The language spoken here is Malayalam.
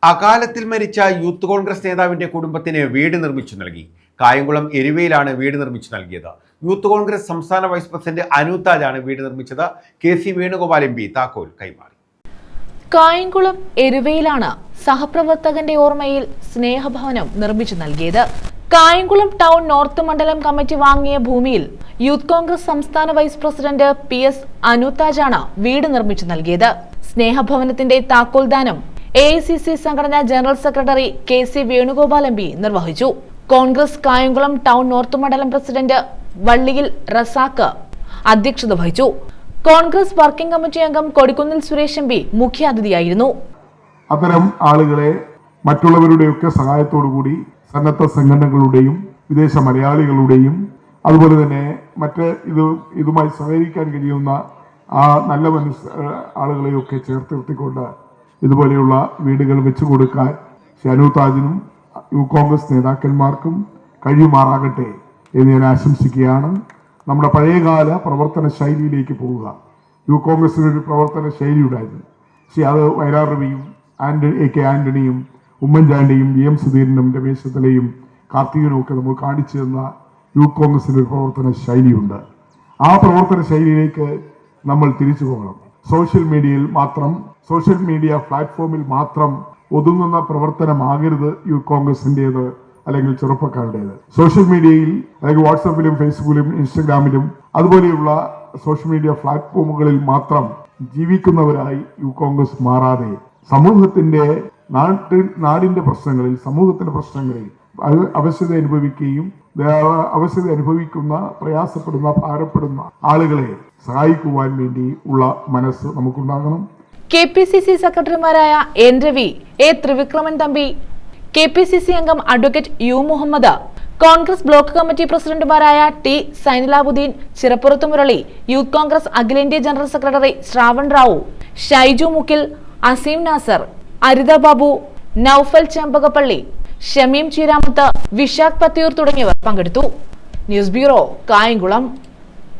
അകാലത്തിൽ മരിച്ച യൂത്ത് കോൺഗ്രസ് നേതാവിന്റെ കുടുംബത്തിന് വീട് നിർമ്മിച്ചു നൽകി. കായംകുളം എരുവയിലാണ് വീട് നിർമ്മിച്ചു നൽകിയത്. യൂത്ത് കോൺഗ്രസ് സംസ്ഥാന വൈസ് പ്രസിഡന്റ് അനൂതാജാണ് വീട് നിർമ്മിച്ചത്. KC വേണുഗോപാൽ MP താക്കോൽ കൈമാറി. കായംകുളം എരുവയിലാണ് സഹപ്രവർത്തകന്റെ ഓർമ്മയിൽ സ്നേഹഭവനം നിർമ്മിച്ചു നൽകിയത്. കായംകുളം ടൗൺ നോർത്ത് മണ്ഡലം കമ്മിറ്റി വാങ്ങിയ ഭൂമിയിൽ യൂത്ത് കോൺഗ്രസ് സംസ്ഥാന വൈസ് പ്രസിഡന്റ് PS അനൂതാജാണ് വീട് നിർമ്മിച്ചു നൽകിയത്. സ്നേഹഭവനത്തിന്റെ താക്കോൽദാനം AICC സംഘടനാ general secretary KC Venugopal MP നിർവഹിച്ചു. കോൺഗ്രസ് കായംകുളം ടൗൺ നോർത്ത് മണ്ഡലം പ്രസിഡന്റ് വള്ളിയിൽ റസാഖ് അധ്യക്ഷത വഹിച്ചു. കോൺഗ്രസ് വർക്കിംഗ് കമ്മിറ്റി അംഗം കൊടിക്കുന്നിൽ സുരേഷ് MP മുഖ്യാതിഥിയായിരുന്നു. അത്തരം ആളുകളെ മറ്റുള്ളവരുടെയൊക്കെ സഹായത്തോടുകൂടി സന്നദ്ധ സംഘടനകളുടെയും വിദേശ മലയാളികളുടെയും അതുപോലെ തന്നെ മറ്റ് ഇതുമായി സഹകരിക്കാൻ കഴിയുന്ന ആ നല്ല ആളുകളെയൊക്കെ ചേർത്ത് നിർത്തിക്കൊണ്ട് ഇതുപോലെയുള്ള വീടുകൾ വെച്ചു കൊടുക്കാൻ അനൂതാജിനും യൂത്ത് കോൺഗ്രസ് നേതാക്കന്മാർക്കും കഴിയുമാറാകട്ടെ എന്ന് ഞാൻ ആശംസിക്കുകയാണ്. നമ്മുടെ പഴയകാല പ്രവർത്തന ശൈലിയിലേക്ക് പോവുക. യൂത്ത് കോൺഗ്രസിനൊരു പ്രവർത്തന ശൈലി ഉണ്ടായിരുന്നു. പക്ഷേ അത് വയലാർ രവിയും AK ആന്റണിയും ഉമ്മൻചാണ്ടിയും VM സുധീരനും രമേശ് ചെന്നിത്തലയും കാർത്തികനും ഒക്കെ നമ്മൾ കാണിച്ചു തന്ന യൂത്ത് കോൺഗ്രസിന്റെ ഒരു പ്രവർത്തന ശൈലിയുണ്ട്. ആ പ്രവർത്തന ശൈലിയിലേക്ക് നമ്മൾ തിരിച്ചു പോകണം. സോഷ്യൽ മീഡിയ പ്ലാറ്റ്ഫോമിൽ മാത്രം ഒതുങ്ങുന്ന പ്രവർത്തനമാകരുത് യൂത്ത് കോൺഗ്രസിൻ്റെത് അല്ലെങ്കിൽ ചെറുപ്പക്കാരുടേത്. സോഷ്യൽ മീഡിയയിൽ അല്ലെങ്കിൽ വാട്സാപ്പിലും ഫേസ്ബുക്കിലും ഇൻസ്റ്റഗ്രാമിലും അതുപോലെയുള്ള സോഷ്യൽ മീഡിയ പ്ലാറ്റ്ഫോമുകളിൽ മാത്രം ജീവിക്കുന്നവരായി യൂത്ത് കോൺഗ്രസ് മാറാതെ സമൂഹത്തിന്റെ നാടിന്റെ പ്രശ്നങ്ങളിൽ സമൂഹത്തിന്റെ പ്രശ്നങ്ങളിൽ അവശത അനുഭവിക്കുന്ന പ്രയാസപ്പെടുന്ന ഭാരപ്പെടുന്ന ആളുകളെ സഹായിക്കുവാൻ വേണ്ടി ഉള്ള മനസ്സ് നമുക്കുണ്ടാകണം. KPCC സെക്രട്ടറിമാരായ N Ravi, A Trivikraman Thampi, KPCC അംഗം advocate U Muhammad, Congress block committee പ്രസിഡന്റുമാരായ T സൈനുലാബുദ്ദീൻ, ചിറപ്പുറത്ത് മുരളി, യൂത്ത് കോൺഗ്രസ് അഖിലേന്ത്യാ ജനറൽ സെക്രട്ടറി ശ്രാവൺ റാവു, ഷൈജു മുക്കിൽ, അസീം നാസർ, അരിത ബാബു, നൌഫൽ ചെമ്പകപ്പള്ളി, ഷമീം ചീരാമത്ത്, വിശാഖ് പത്തിയൂർ തുടങ്ങിയവർ പങ്കെടുത്തു. News bureau, Kayamkulam.